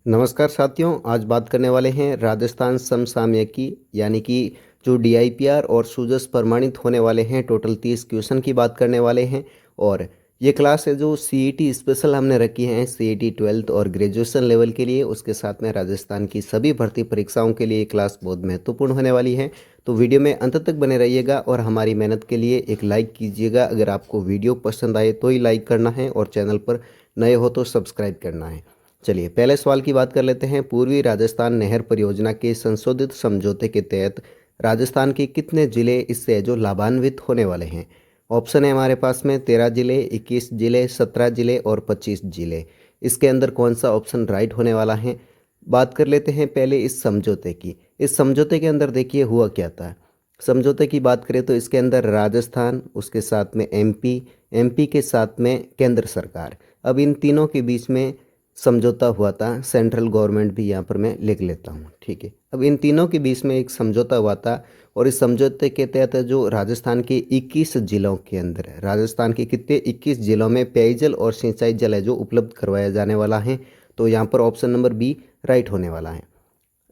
नमस्कार साथियों, आज बात करने वाले हैं राजस्थान समसामयिकी यानी कि जो डीआईपीआर और सूजस प्रमाणित होने वाले हैं। टोटल 30 क्वेश्चन की बात करने वाले हैं। और ये क्लास है जो सीईटी स्पेशल हमने रखी है, सीईटी 12th और ग्रेजुएशन लेवल के लिए। उसके साथ में राजस्थान की सभी भर्ती परीक्षाओं के लिए ये क्लास बहुत महत्वपूर्ण होने वाली है। तो वीडियो में अंत तक बने रहिएगा और हमारी मेहनत के लिए एक लाइक कीजिएगा। अगर आपको वीडियो पसंद आए तो ही लाइक करना है और चैनल पर नए हो तो सब्सक्राइब करना है। चलिए पहले सवाल की बात कर लेते हैं। पूर्वी राजस्थान नहर परियोजना के संशोधित समझौते के तहत राजस्थान के कितने जिले इससे जो लाभान्वित होने वाले हैं? ऑप्शन है हमारे पास में 13 जिले, 21 जिले, 17 जिले और 25 जिले। इसके अंदर कौन सा ऑप्शन राइट होने वाला है? बात कर लेते हैं पहले इस समझौते की। इस समझौते के अंदर देखिए हुआ क्या था। समझौते की बात करें तो इसके अंदर राजस्थान, उसके साथ में एमपी, एमपी के साथ में केंद्र सरकार, अब इन तीनों के बीच में समझौता हुआ था। सेंट्रल गवर्नमेंट भी यहाँ पर मैं लिख लेता हूँ, ठीक है। अब इन तीनों के बीच में एक समझौता हुआ था और इस समझौते के तहत जो राजस्थान के 21 जिलों के अंदर, राजस्थान के कितने 21 जिलों में पेयजल और सिंचाई जल है जो उपलब्ध करवाया जाने वाला है। तो यहाँ पर ऑप्शन नंबर बी राइट होने वाला है।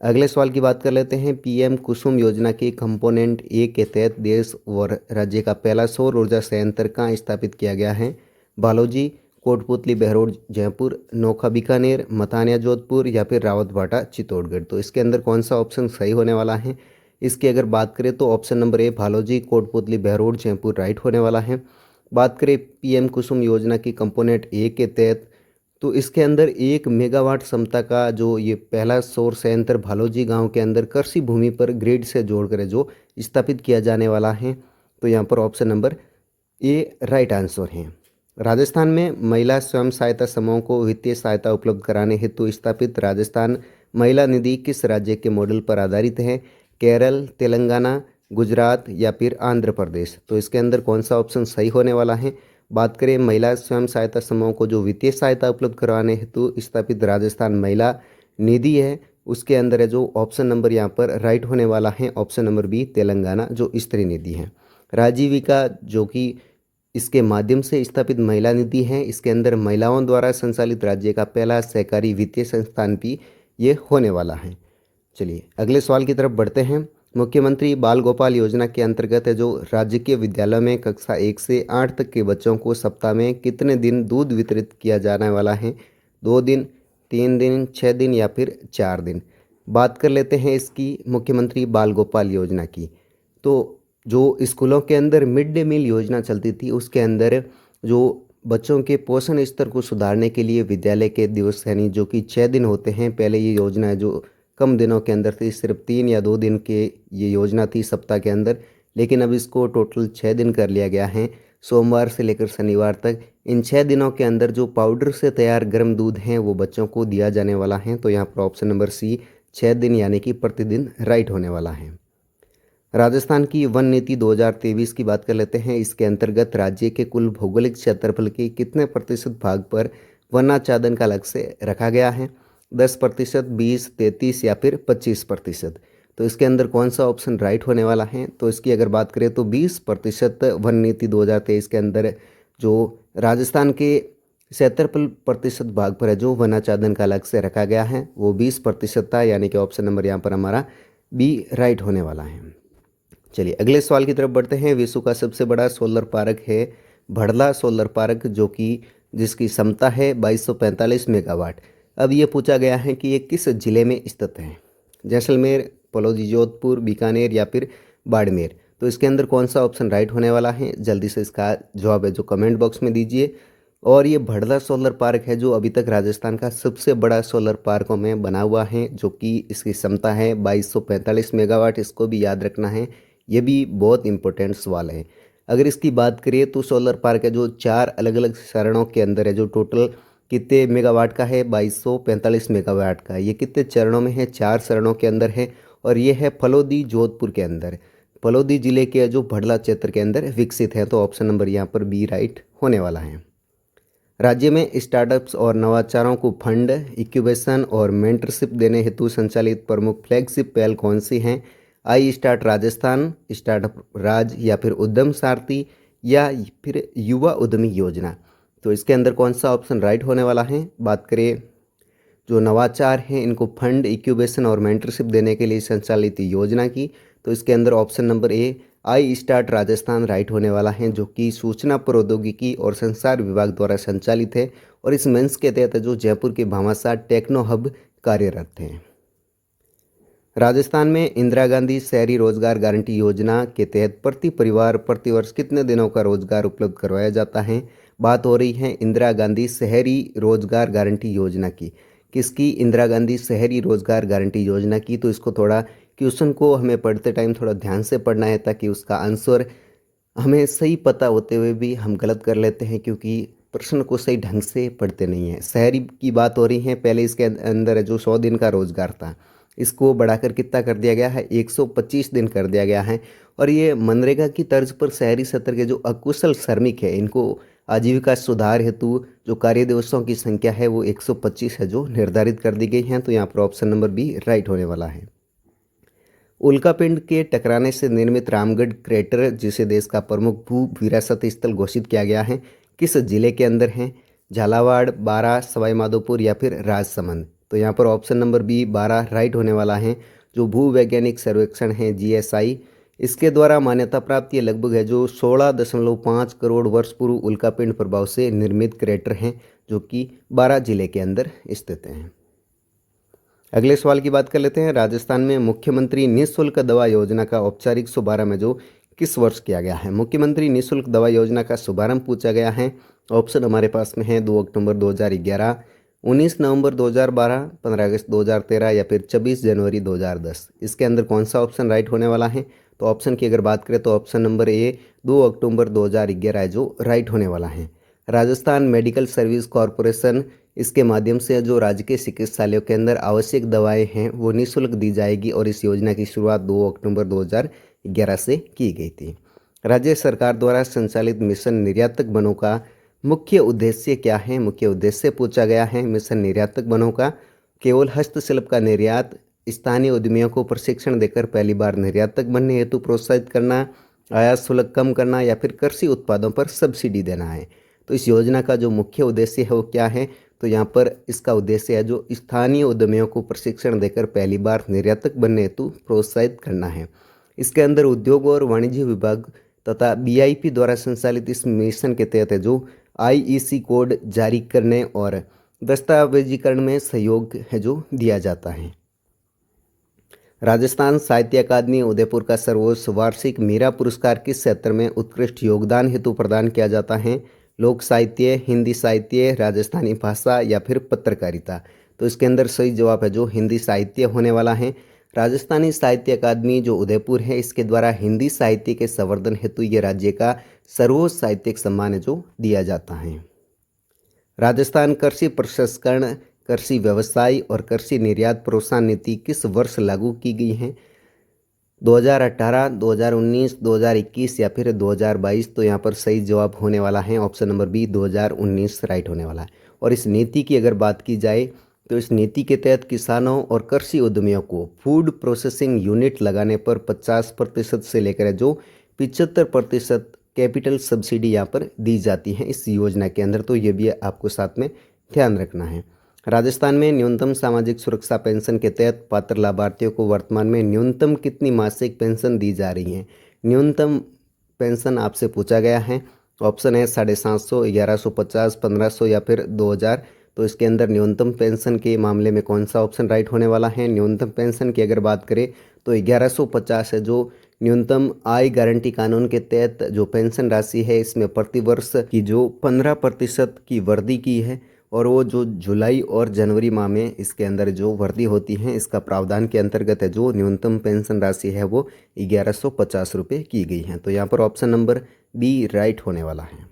अगले सवाल की बात कर लेते हैं। पीएम कुसुम योजना के कंपोनेंट ए के तहत देश और राज्य का पहला सौर ऊर्जा संयंत्र कहाँ स्थापित किया गया है? बालोजी, कोटपुतली बहरोड जयपुर, नोखा बीकानेर, मथानिया जोधपुर या फिर रावतभाटा चित्तौड़गढ़। तो इसके अंदर कौन सा ऑप्शन सही होने वाला है? इसकी अगर बात करें तो option number A Bhaloji, Kotputli Behror Jaipur right होने वाला है। बात करें पीएम कुसुम योजना की कंपोनेंट ए के तहत, तो इसके अंदर 1 मेगावाट क्षमता का जो ये पहला सौर संयंत्र भालोजी गांव के अंदर कृषि भूमि पर ग्रिड से जोड़कर जो स्थापित किया जाने वाला है। तो यहाँ पर ऑप्शन नंबर ए राइट आंसर है। राजस्थान में महिला स्वयं सहायता समूहों को वित्तीय सहायता उपलब्ध कराने हेतु स्थापित राजस्थान महिला निधि किस राज्य के मॉडल पर आधारित है? केरल, तेलंगाना, गुजरात या फिर आंध्र प्रदेश। तो इसके अंदर कौन सा ऑप्शन सही होने वाला है? बात करें महिला स्वयं सहायता समूहों को जो वित्तीय सहायता उपलब्ध करवाने हेतु स्थापित राजस्थान महिला निधि है, उसके अंदर है जो ऑप्शन नंबर यहाँ पर राइट होने वाला है, ऑप्शन नंबर बी तेलंगाना जो स्त्री निधि है। राजीविका जो कि इसके माध्यम से स्थापित महिला निधि है, इसके अंदर महिलाओं द्वारा संचालित राज्य का पहला सहकारी वित्तीय संस्थान भी ये होने वाला है। चलिए अगले सवाल की तरफ बढ़ते हैं। मुख्यमंत्री बाल गोपाल योजना के अंतर्गत है जो राजकीय विद्यालयों में कक्षा 1 से 8 तक के बच्चों को सप्ताह में कितने दिन दूध वितरित किया जाने वाला है? 2 दिन, 3 दिन, 6 दिन या फिर 4 दिन। बात कर लेते हैं इसकी मुख्यमंत्री बाल गोपाल योजना की। तो जो स्कूलों के अंदर मिड डे मील योजना चलती थी, उसके अंदर जो बच्चों के पोषण स्तर को सुधारने के लिए विद्यालय के दिवस यानी जो कि 6 दिन होते हैं। पहले ये योजना है जो कम दिनों के अंदर थी, सिर्फ 3 या 2 दिन के ये योजना थी सप्ताह के अंदर, लेकिन अब इसको टोटल 6 दिन कर लिया गया है, सोमवार से लेकर शनिवार तक। इन 6 दिनों के अंदर जो पाउडर से तैयार गर्म दूध हैं वो बच्चों को दिया जाने वाला है। तो यहाँ पर ऑप्शन नंबर सी 6 दिन यानी कि प्रतिदिन राइट होने वाला है। राजस्थान की वन नीति 2023 की बात कर लेते हैं। इसके अंतर्गत राज्य के कुल भौगोलिक क्षेत्रफल के कितने प्रतिशत भाग पर वनाच्छादन का लक्ष्य रखा गया है? 10%, 20, 33 या फिर 25%। तो इसके अंदर कौन सा ऑप्शन राइट होने वाला है? तो इसकी अगर बात करें तो 20% वन नीति 2023 के अंदर जो राजस्थान के क्षेत्रफल प्रतिशत भाग पर है जो वनाच्छादन का लक्ष्य रखा गया है वो 20% था, यानी कि ऑप्शन नंबर यहाँ पर हमारा बी राइट होने वाला है। चलिए अगले सवाल की तरफ बढ़ते हैं। विश्व का सबसे बड़ा सोलर पार्क है भड़ला सोलर पार्क, जो कि जिसकी क्षमता है 2245 मेगावाट। अब ये पूछा गया है कि ये किस जिले में स्थित है? जैसलमेर, पलौदी, जोधपुर, बीकानेर या फिर बाड़मेर। तो इसके अंदर कौन सा ऑप्शन राइट होने वाला है? जल्दी से इसका जवाब है जो कमेंट बॉक्स में दीजिए। और ये भड़ला सोलर पार्क है जो अभी तक राजस्थान का सबसे बड़ा सोलर पार्कों में बना हुआ है, जो कि इसकी क्षमता है 2245 मेगावाट। इसको भी याद रखना है, ये भी बहुत इंपॉर्टेंट सवाल है। अगर इसकी बात करें तो सोलर पार्क है जो 4 अलग अलग चरणों के अंदर है, जो टोटल कितने मेगावाट का है? 2245 मेगावाट का। ये कितने चरणों में है? 4 चरणों के अंदर है और ये है फलोदी जोधपुर के अंदर, फलोदी जिले के जो भड़ला क्षेत्र के अंदर विकसित है। तो ऑप्शन नंबर यहाँ पर बी राइट होने वाला है। राज्य में स्टार्टअप्स और नवाचारों को फंड, इक्यूबेशन और मेंटरशिप देने हेतु संचालित प्रमुख फ्लैगशिप पहल कौन सी हैं? आई स्टार्ट राजस्थान, स्टार्टअप राज या फिर उद्यम सारथी या फिर युवा उद्यमी योजना। तो इसके अंदर कौन सा ऑप्शन राइट होने वाला है? बात करें जो नवाचार हैं इनको फंड, इंक्यूबेशन और मेंटरशिप देने के लिए संचालित योजना की। तो इसके अंदर option number A I start Rajasthan right होने वाला है, जो कि सूचना प्रौद्योगिकी और संचार विभाग द्वारा संचालित है और इस मंच के तहत जो जयपुर के भामाशाह टेक्नो हब कार्यरत हैं। राजस्थान में इंदिरा गांधी शहरी रोजगार गारंटी योजना के तहत प्रति परिवार प्रतिवर्ष कितने दिनों का रोजगार उपलब्ध करवाया जाता है। बात हो रही है इंदिरा गांधी शहरी रोजगार गारंटी योजना की। किसकी? इंदिरा गांधी शहरी रोजगार गारंटी योजना की। तो इसको थोड़ा क्वेश्चन को हमें पढ़ते टाइम थोड़ा ध्यान से पढ़ना है, ताकि उसका आंसर हमें सही पता होते हुए भी हम गलत कर लेते हैं, क्योंकि प्रश्न को सही ढंग से पढ़ते नहीं हैं। शहरी की बात हो रही है। पहले इसके अंदर जो 100 दिन का रोजगार था, इसको बढ़ाकर कितना कर दिया गया है? 125 दिन कर दिया गया है। और ये मनरेगा की तर्ज पर शहरी क्षेत्र के जो अकुशल श्रमिक है, इनको आजीविका सुधार हेतु जो कार्य दिवसों की संख्या है वो 125 है, जो निर्धारित कर दी गई है। तो यहाँ पर ऑप्शन नंबर बी राइट होने वाला है। उल्कापिंड के टकराने से निर्मित रामगढ़ क्रेटर, जिसे देश का प्रमुख भू विरासत स्थल घोषित किया गया है, किस जिले के अंदर है? झालावाड़, बारां, सवाई माधोपुर या फिर राजसमंद। तो यहाँ पर option number B Baran right होने वाला है। जो भू वैज्ञानिक सर्वेक्षण है GSI, इसके द्वारा मान्यता प्राप्त ये लगभग है जो 16.5 करोड़ वर्ष पूर्व उल्कापिंड प्रभाव से निर्मित क्रेटर हैं, जो कि बारां जिले के अंदर स्थित हैं। अगले सवाल की बात कर लेते हैं। राजस्थान में मुख्यमंत्री निःशुल्क दवा योजना का औपचारिक शुभारंभ जो किस वर्ष किया गया है? मुख्यमंत्री निःशुल्क दवा योजना का शुभारंभ पूछा गया है। ऑप्शन हमारे पास में है 2 अक्टूबर 2011, 19 नवंबर 2012, 15 अगस्त 2013 या फिर 26 जनवरी 2010। इसके अंदर कौन सा ऑप्शन राइट होने वाला है? तो ऑप्शन की अगर बात करें तो ऑप्शन नंबर ए 2 अक्टूबर 2011 है, जो राइट होने वाला है। राजस्थान मेडिकल सर्विस कॉरपोरेशन, इसके माध्यम से जो राज्य के चिकित्सालयों के अंदर आवश्यक दवाएं हैं वो निःशुल्क दी जाएगी, और इस योजना की शुरुआत 2 अक्टूबर 2011 से की गई थी। राज्य सरकार द्वारा संचालित मिशन निर्यातक बनों का मुख्य उद्देश्य क्या है? मुख्य उद्देश्य पूछा गया है मिशन निर्यातक बनों का। केवल हस्तशिल्प का निर्यात, स्थानीय उद्यमियों को प्रशिक्षण देकर पहली बार निर्यातक बनने हेतु प्रोत्साहित करना, आयात शुल्क कम करना या फिर कृषि उत्पादों पर सब्सिडी देना है। तो इस योजना का जो मुख्य उद्देश्य है वो क्या है? तो यहाँ पर इसका उद्देश्य है जो स्थानीय उद्यमियों को प्रशिक्षण देकर पहली बार निर्यातक बनने हेतु प्रोत्साहित करना है। इसके अंदर उद्योग और वाणिज्य विभाग तथा BIP द्वारा संचालित इस मिशन के तहत है जो IEC कोड जारी करने और दस्तावेजीकरण में सहयोग है जो दिया जाता है। राजस्थान साहित्य अकादमी उदयपुर का सर्वोच्च वार्षिक मीरा पुरस्कार किस क्षेत्र में उत्कृष्ट योगदान हेतु प्रदान किया जाता है? लोक साहित्य, हिंदी साहित्य, राजस्थानी भाषा या फिर पत्रकारिता। तो इसके अंदर सही जवाब है जो हिंदी साहित्य होने वाला है। राजस्थानी साहित्य अकादमी जो उदयपुर है, इसके द्वारा हिंदी साहित्य के संवर्धन हेतु ये राज्य का सर्वोच्च साहित्यिक सम्मान है जो दिया जाता है। राजस्थान कृषि प्रसंस्करण, कृषि व्यवसाय और कृषि निर्यात प्रोत्साहन नीति किस वर्ष लागू की गई है? 2018, 2019, 2021 या फिर 2022। तो यहाँ पर सही जवाब होने वाला है ऑप्शन नंबर बी 2019 राइट होने वाला है। और इस नीति की अगर बात की जाए तो इस नीति के तहत किसानों और कृषि उद्यमियों को फूड प्रोसेसिंग यूनिट लगाने पर 50% से लेकर जो 75% कैपिटल सब्सिडी यहाँ पर दी जाती है इस योजना के अंदर। तो ये भी आपको साथ में ध्यान रखना है। राजस्थान में न्यूनतम सामाजिक सुरक्षा पेंशन के तहत पात्र लाभार्थियों को वर्तमान में न्यूनतम कितनी मासिक पेंशन दी जा रही है? न्यूनतम पेंशन आपसे पूछा गया है। ऑप्शन है 750, 1150, 1500 या फिर 2000। तो इसके अंदर न्यूनतम पेंशन के मामले में कौन सा ऑप्शन राइट होने वाला है? न्यूनतम पेंशन की अगर बात करें तो 1150 है, जो न्यूनतम आय गारंटी कानून के तहत जो पेंशन राशि है इसमें प्रतिवर्ष की जो 15% की वृद्धि की है, और वो जो जुलाई और जनवरी माह में इसके अंदर जो वृद्धि होती है इसका प्रावधान के अंतर्गत है जो न्यूनतम पेंशन राशि है वो 1150 रुपये की गई है। तो यहाँ पर ऑप्शन नंबर बी राइट होने वाला है।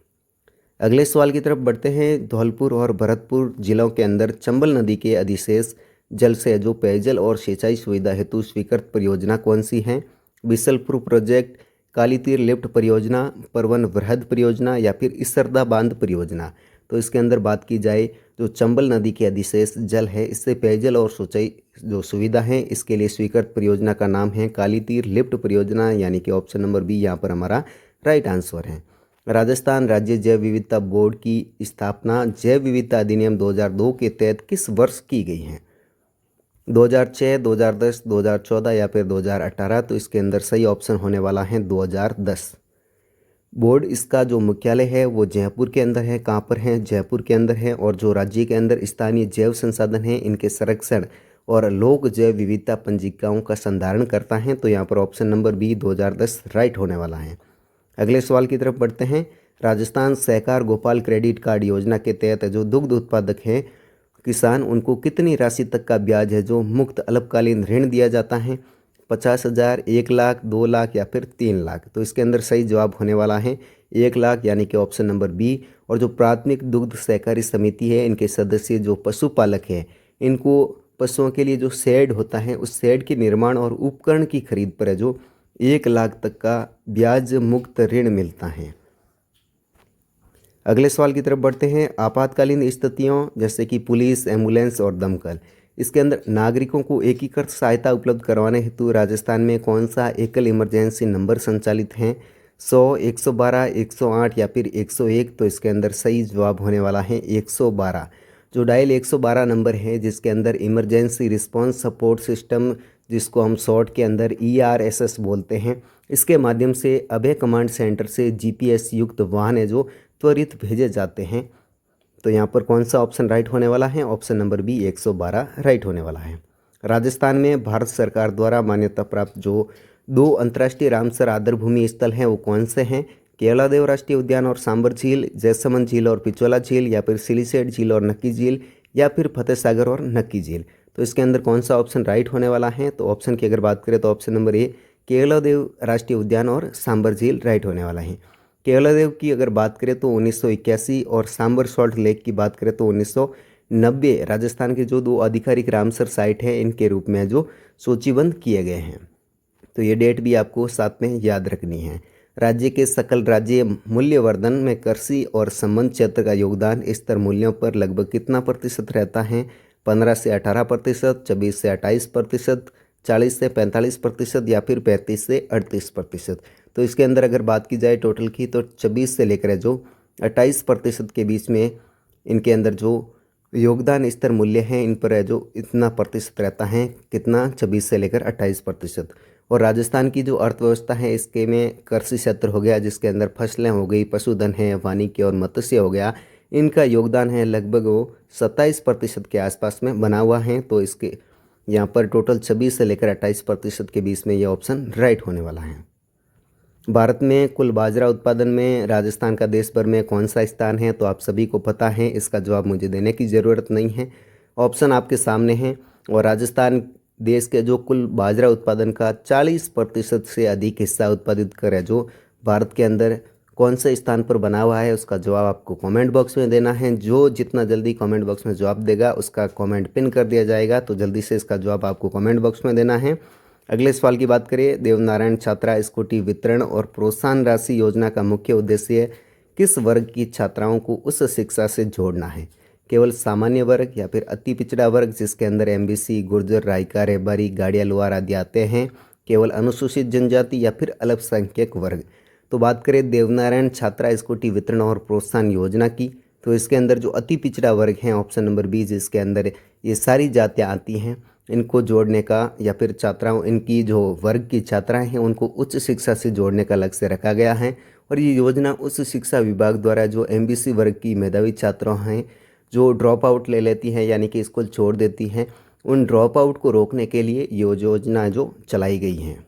अगले सवाल की तरफ बढ़ते हैं। धौलपुर और भरतपुर जिलों के अंदर चंबल नदी के अधिशेष जल से जो पेयजल और सिंचाई सुविधा हेतु स्वीकृत परियोजना कौन सी है? बिसलपुर प्रोजेक्ट, कालीतीर लिफ्ट परियोजना, परवन वृहद परियोजना या फिर इसरदा बांध परियोजना। तो इसके अंदर बात की जाए जो चंबल नदी के अधिशेष जल है इससे पेयजल और सिंचाई जो सुविधा है इसके लिए स्वीकृत परियोजना का नाम है कालीतीर लिफ्ट परियोजना, यानी कि ऑप्शन नंबर बी यहाँ पर हमारा राइट आंसर है। राजस्थान राज्य जैव विविधता बोर्ड की स्थापना जैव विविधता अधिनियम 2002 के तहत किस वर्ष की गई है? 2006, 2010, 2014 या फिर 2018? तो इसके अंदर सही ऑप्शन होने वाला है 2010। बोर्ड इसका जो मुख्यालय है वो जयपुर के अंदर है। कहाँ पर है? जयपुर के अंदर है। और जो राज्य के अंदर स्थानीय जैव संसाधन हैं इनके संरक्षण और लोक जैव विविधता पंजिकाओं का संधारण करता है। तो यहाँ पर ऑप्शन नंबर बी 2010 राइट होने वाला है। अगले सवाल की तरफ बढ़ते हैं। राजस्थान सहकार गोपाल क्रेडिट कार्ड योजना के तहत जो दुग्ध उत्पादक हैं किसान, उनको कितनी राशि तक का ब्याज है जो मुक्त अल्पकालीन ऋण दिया जाता है? 50,000, 1 लाख, 2 लाख या फिर 3 लाख? तो इसके अंदर सही जवाब होने वाला है 1 लाख, यानी कि ऑप्शन नंबर बी। और जो प्राथमिक दुग्ध सहकारी समिति है इनके सदस्य जो पशुपालक हैं, इनको पशुओं के लिए जो शेड होता है उस शेड के निर्माण और उपकरण की खरीद पर है जो 1 लाख तक का ब्याज मुक्त ऋण मिलता है। अगले सवाल की तरफ बढ़ते हैं। आपातकालीन स्थितियों जैसे कि पुलिस, एम्बुलेंस और दमकल, इसके अंदर नागरिकों को एकीकृत सहायता उपलब्ध करवाने हेतु राजस्थान में कौन सा एकल इमरजेंसी नंबर संचालित हैं? 100, 112, 108 या फिर 101? तो इसके अंदर सही जवाब होने वाला है 112। जो डायल 112 नंबर है जिसके अंदर इमरजेंसी रिस्पांस सपोर्ट सिस्टम, जिसको हम शॉर्ट के अंदर ERSS बोलते हैं, इसके माध्यम से अभय कमांड सेंटर से GPS युक्त वाहन है जो त्वरित भेजे जाते हैं। तो यहाँ पर कौन सा ऑप्शन राइट होने वाला है? ऑप्शन नंबर बी 112 राइट होने वाला है। राजस्थान में भारत सरकार द्वारा मान्यता प्राप्त जो 2 अंतर्राष्ट्रीय रामसर आदरभूमि स्थल हैं वो कौन से हैं? केवलादेव राष्ट्रीय उद्यान और सांबर झील, जैसमंद झील और पिछोला झील, या फिर सिलीसेट झील और नक्की झील, या फिर फतेह सागर और नक्की झील? तो इसके अंदर कौन सा ऑप्शन राइट होने वाला है? तो ऑप्शन की अगर बात करें तो ऑप्शन नंबर ए केवलादेव राष्ट्रीय उद्यान और सांबर झील राइट होने वाला है। केवलादेव की अगर बात करें तो 1981 और सांबर सॉल्ट लेक की बात करें तो 1990 राजस्थान के जो 2 आधिकारिक रामसर साइट हैं इनके रूप में जो सूचीबद्ध किए गए हैं। तो ये डेट भी आपको साथ में याद रखनी है। राज्य के सकल राज्य मूल्यवर्धन में कृषि और संबंध क्षेत्र का योगदान स्तर मूल्यों पर लगभग कितना प्रतिशत रहता है? 15 से 18%, 24 से 28%, 40 से 45% या फिर 35 से 38%? तो इसके अंदर अगर बात की जाए टोटल की तो 26 से लेकर जो 28% के बीच में इनके अंदर जो योगदान स्तर मूल्य हैं इन पर जो इतना प्रतिशत रहता है, कितना? 26 से लेकर 28%। और राजस्थान की जो अर्थव्यवस्था है इसके में कृषि क्षेत्र हो गया, जिसके अंदर फसलें हो गई, पशुधन है, वानिकी और मत्स्य हो गया, इनका योगदान है लगभग वो 27% के आसपास में बना हुआ है। तो इसके यहाँ पर टोटल 26 से लेकर 28% के बीच में ये ऑप्शन राइट होने वाला है। भारत में कुल बाजरा उत्पादन में राजस्थान का देश भर में कौन सा स्थान है? तो आप सभी को पता है, इसका जवाब मुझे देने की ज़रूरत नहीं है, ऑप्शन आपके सामने हैं। और राजस्थान देश के जो कुल बाजरा उत्पादन का 40% से अधिक हिस्सा उत्पादित करे जो भारत के अंदर कौन से स्थान पर बना हुआ है, उसका जवाब आपको कमेंट बॉक्स में देना है। जो जितना जल्दी कमेंट बॉक्स में जवाब देगा उसका कमेंट पिन कर दिया जाएगा। तो जल्दी से इसका जवाब आपको कमेंट बॉक्स में देना है। अगले सवाल की बात करें। देवनारायण छात्रा स्कूटी वितरण और प्रोत्साहन राशि योजना का मुख्य उद्देश्य किस वर्ग की छात्राओं को उच्च शिक्षा से जोड़ना है? केवल सामान्य वर्ग या फिर अति पिछड़ा वर्ग, जिसके अंदर MBC, गुर्जर, रायका, रेबारी, गाड़िया, लोहार आदि आते हैं, केवल अनुसूचित जनजाति या फिर अल्पसंख्यक वर्ग? तो बात करें देवनारायण छात्रा स्कूटी वितरण और प्रोत्साहन योजना की, तो इसके अंदर जो अति पिछड़ा वर्ग हैं ऑप्शन नंबर बी, जिसके अंदर ये सारी जातियाँ आती हैं, इनको जोड़ने का या फिर छात्राओं, इनकी जो वर्ग की छात्राएं हैं उनको उच्च शिक्षा से जोड़ने का लक्ष्य रखा गया है। और ये योजना उच्च शिक्षा विभाग द्वारा जो MBC वर्ग की मेधावी छात्राएं हैं जो ड्रॉप आउट ले लेती हैं यानी कि स्कूल छोड़ देती हैं, उन ड्रॉप आउट को रोकने के लिए ये योजना जो चलाई गई हैं।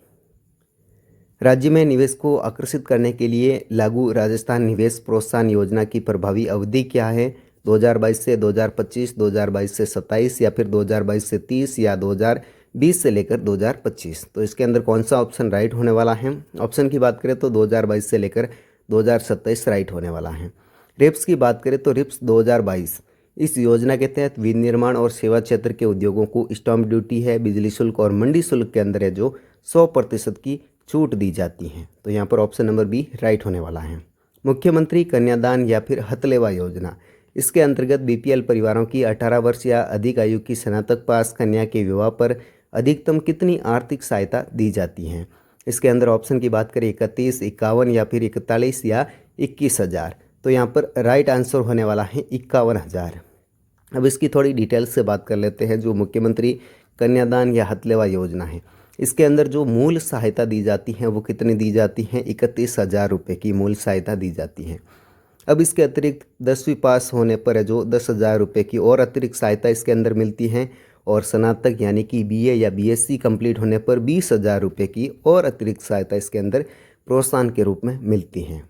राज्य में निवेश को आकर्षित करने के लिए लागू राजस्थान निवेश प्रोत्साहन योजना की प्रभावी अवधि क्या है? 2022 से 2025, 2022 से 27 या फिर 2022 से 30 या 2020 से लेकर 2025? तो इसके अंदर कौन सा ऑप्शन राइट होने वाला है? ऑप्शन की बात करें तो 2022 से लेकर 2027 राइट होने वाला है। रिप्स की बात करें तो रिप्स 2022 इस योजना के तहत विनिर्माण और सेवा क्षेत्र के उद्योगों को स्टैंप ड्यूटी है, बिजली शुल्क और मंडी शुल्क के अंदर है जो 100% की छूट दी जाती है। तो यहाँ पर ऑप्शन नंबर बी राइट होने वाला है। मुख्यमंत्री कन्यादान या फिर हथलेवा योजना, इसके अंतर्गत BPL परिवारों की 18 वर्ष या अधिक आयु की स्नातक पास कन्या के विवाह पर अधिकतम कितनी आर्थिक सहायता दी जाती है? इसके अंदर ऑप्शन की बात करें 31, 51 या फिर 41 या 21,000। तो यहाँ पर राइट आंसर होने वाला है 51,000। अब इसकी थोड़ी डिटेल्स से बात कर लेते हैं। जो मुख्यमंत्री कन्यादान या हथलेवा योजना है, इसके अंदर जो मूल सहायता दी जाती है वो कितनी दी जाती है? 31,000 रुपये की मूल सहायता दी जाती है। अब इसके अतिरिक्त 10वीं पास होने पर जो 10,000 रुपये की और अतिरिक्त सहायता इसके अंदर मिलती है, और स्नातक यानी कि बीए या बीएससी कंप्लीट होने पर 20,000 रुपये की और अतिरिक्त सहायता इसके अंदर प्रोत्साहन के रूप में मिलती है।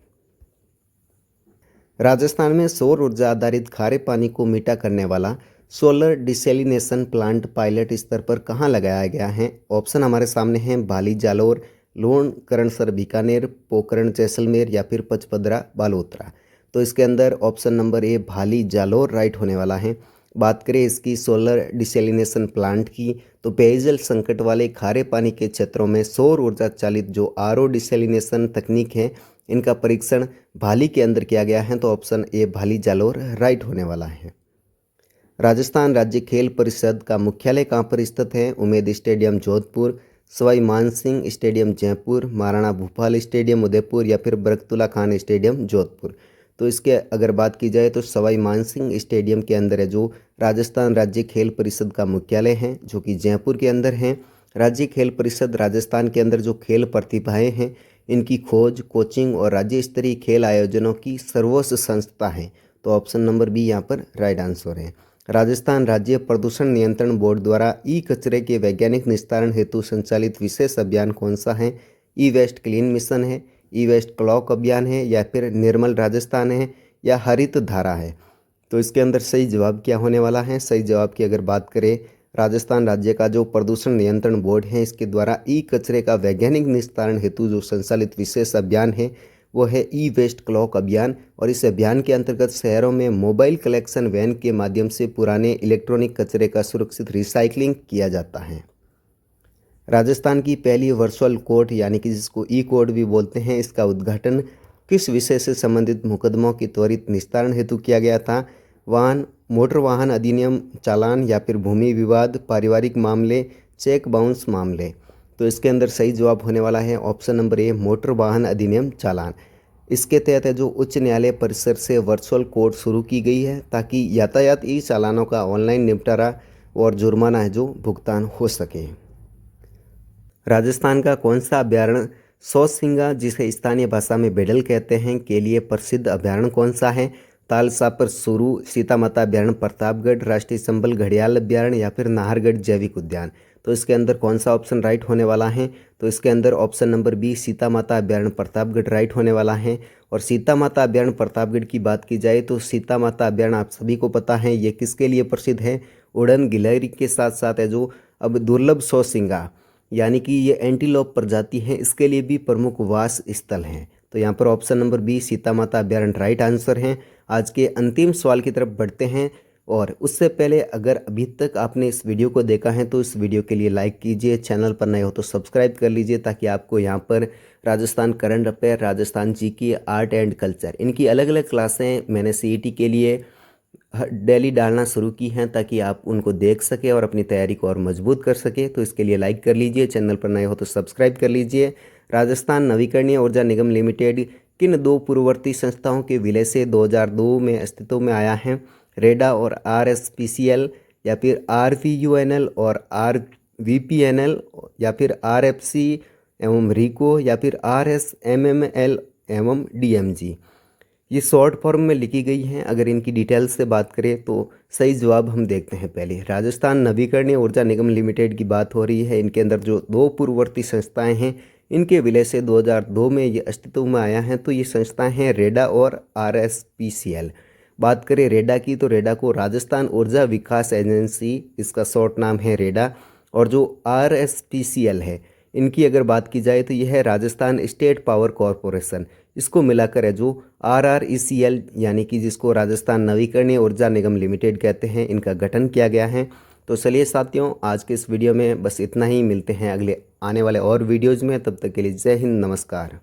राजस्थान में सौर ऊर्जा आधारित खारे पानी को मीठा करने वाला सोलर डिसैलिनेशन प्लांट पायलट स्तर पर कहाँ लगाया गया है? ऑप्शन हमारे सामने हैं भाली जालोर, लोन करणसर बीकानेर, पोखरण जैसलमेर या फिर पचपदरा बालोतरा। तो इसके अंदर ऑप्शन नंबर ए भाली जालोर राइट होने वाला है। बात करें इसकी सोलर डिसैलिनेशन प्लांट की, तो पेयजल संकट वाले खारे पानी के क्षेत्रों में सौर ऊर्जा चालित जो आरओ डिसैलिनेशन तकनीक है, इनका परीक्षण भाली के अंदर किया गया है। तो option A Bhali Jalore right होने वाला है। राजस्थान राज्य खेल परिषद का मुख्यालय कहाँ पर स्थित है? Umed stadium Jodhpur, Sawai Mansingh stadium Jaipur, Maharana Bhupal stadium Udaipur या फिर बरकतुल्ला खान स्टेडियम जोधपुर। तो इसके अगर बात की जाए तो सवाई मानसिंह स्टेडियम के अंदर है जो राजस्थान राज्य खेल परिषद का मुख्यालय है, जो कि जयपुर के अंदर है। राज्य खेल परिषद राजस्थान के अंदर जो खेल प्रतिभाएं हैं, इनकी खोज, कोचिंग और राज्य स्तरीय खेल आयोजनों की सर्वोच्च संस्था है। तो ऑप्शन नंबर बी यहाँ पर राइट आंसर है। राजस्थान राज्य प्रदूषण नियंत्रण बोर्ड द्वारा ई कचरे के वैज्ञानिक निस्तारण हेतु संचालित विशेष अभियान कौन सा है? ई वेस्ट क्लीन मिशन है, ई वेस्ट क्लॉक अभियान है या फिर निर्मल राजस्थान है या हरित धारा है? तो इसके अंदर सही जवाब क्या होने वाला है? सही जवाब की अगर बात करें, राजस्थान राज्य का जो प्रदूषण नियंत्रण बोर्ड है, इसके द्वारा ई कचरे का वैज्ञानिक निस्तारण हेतु जो संचालित विशेष अभियान है वो है ई वेस्ट क्लॉक अभियान। और इस अभियान के अंतर्गत शहरों में मोबाइल कलेक्शन वैन के माध्यम से पुराने इलेक्ट्रॉनिक कचरे का सुरक्षित रिसाइकलिंग किया जाता है। राजस्थान की पहली वर्चुअल कोर्ट यानी कि जिसको ई कोर्ट भी बोलते हैं, इसका उद्घाटन किस विषय से संबंधित मुकदमों की त्वरित निस्तारण हेतु किया गया था? मोटर वाहन अधिनियम, चालान या फिर भूमि विवाद, पारिवारिक मामले, चेक बाउंस मामले। तो इसके अंदर सही जवाब होने वाला है ऑप्शन नंबर ए मोटर वाहन अधिनियम चालान। इसके तहत है जो उच्च न्यायालय परिसर से वर्चुअल कोर्ट शुरू की गई है, ताकि यातायात ई चालानों का ऑनलाइन निपटारा और जुर्माना है जो भुगतान हो सके। राजस्थान का कौन सा अभ्यारण्य सौसिंगा, जिसे स्थानीय भाषा में बेडल कहते हैं, के लिए प्रसिद्ध अभ्यारण्य कौन सा है? तालसापर सुरू, सीता माता अभ्यारण्य प्रतापगढ़, राष्ट्रीय संबल घड़ियाल अभ्यारण्य या फिर नाहरगढ़ जैविक उद्यान। तो इसके अंदर कौन सा ऑप्शन राइट होने वाला है? तो इसके अंदर ऑप्शन नंबर बी सीता माता अभ्यारण्य प्रतापगढ़ राइट होने वाला है। और सीता माता अभ्यारण्य प्रतापगढ़ की बात की जाए तो सीता माता अभ्यारण्य आप सभी को पता है ये किसके लिए प्रसिद्ध है? उड़न गिलहरी के साथ साथ है जो अब दुर्लभ सौसिंगा यानी कि ये एंटीलोप प्रजाति है, इसके लिए भी प्रमुख वास स्थल हैं। तो यहाँ पर ऑप्शन नंबर बी सीता माता अभ्यारण्य राइट आंसर है। आज के अंतिम सवाल की तरफ बढ़ते हैं, और उससे पहले अगर अभी तक आपने इस वीडियो को देखा है तो इस वीडियो के लिए लाइक कीजिए, चैनल पर नए हो तो सब्सक्राइब कर लीजिए, ताकि आपको यहाँ पर Rajasthan current affair, Rajasthan GK, art and culture, इनकी अलग अलग क्लासें मैंने सीईटी के लिए डेली डालना शुरू की हैं, ताकि आप उनको देख सके और अपनी तैयारी को और मजबूत कर सके। तो इसके लिए लाइक कर लीजिए, चैनल पर नए हो तो सब्सक्राइब कर लीजिए। राजस्थान नवीकरणीय ऊर्जा निगम लिमिटेड किन दो पूर्ववर्ती संस्थाओं के विलय से 2002 में अस्तित्व में आया है? रेडा और आरएसपीसीएल या फिर आरवीयूएनएल और आरवीपीएनएल या फिर आरएफसी एवं रिको या फिर आरएसएमएमएल एवं डीएमजी। ये शॉर्ट फॉर्म में लिखी गई हैं। अगर इनकी डिटेल्स से बात करें तो सही जवाब हम देखते हैं। पहले राजस्थान नवीकरणीय ऊर्जा निगम लिमिटेड की बात हो रही है। इनके अंदर जो दो पूर्ववर्ती संस्थाएं हैं, इनके विलय से 2002 में ये अस्तित्व में आया है। तो ये संस्थाएं हैं रेडा और आरएसपीसीएल। बात करें रेडा की, तो रेडा को राजस्थान ऊर्जा विकास एजेंसी, इसका शॉर्ट नाम है रेडा। और जो आरएसपीसीएल है, इनकी अगर बात की जाए तो यह है राजस्थान स्टेट पावर कॉरपोरेशन। इसको मिलाकर है जो आरआरईसीएल यानी कि जिसको राजस्थान नवीकरणीय ऊर्जा निगम लिमिटेड कहते हैं, इनका गठन किया गया है। तो चलिए साथियों, आज के इस वीडियो में बस इतना ही। मिलते हैं अगले आने वाले और वीडियोज़ में। तब तक के लिए जय हिंद, नमस्कार।